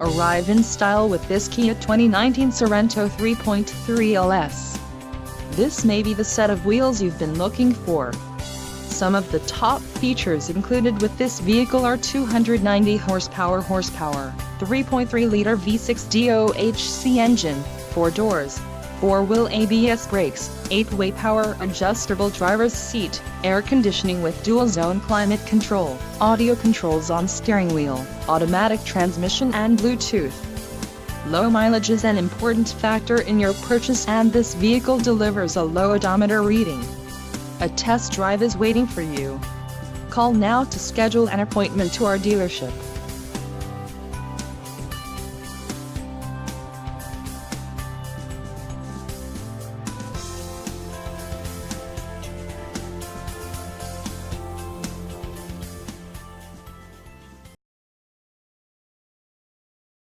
Arrive in style with this Kia 2019 Sorento 3.3 LS. This may be the set of wheels you've been looking for. Some of the top features included with this vehicle are 290 horsepower, 3.3-liter V6 DOHC engine, 4 doors, 4-wheel ABS brakes, 8-way power adjustable driver's seat, air conditioning with dual-zone climate control, audio controls on steering wheel, automatic transmission and Bluetooth. Low mileage is an important factor in your purchase, and this vehicle delivers a low odometer reading. A test drive is waiting for you. Call now to schedule an appointment to our dealership.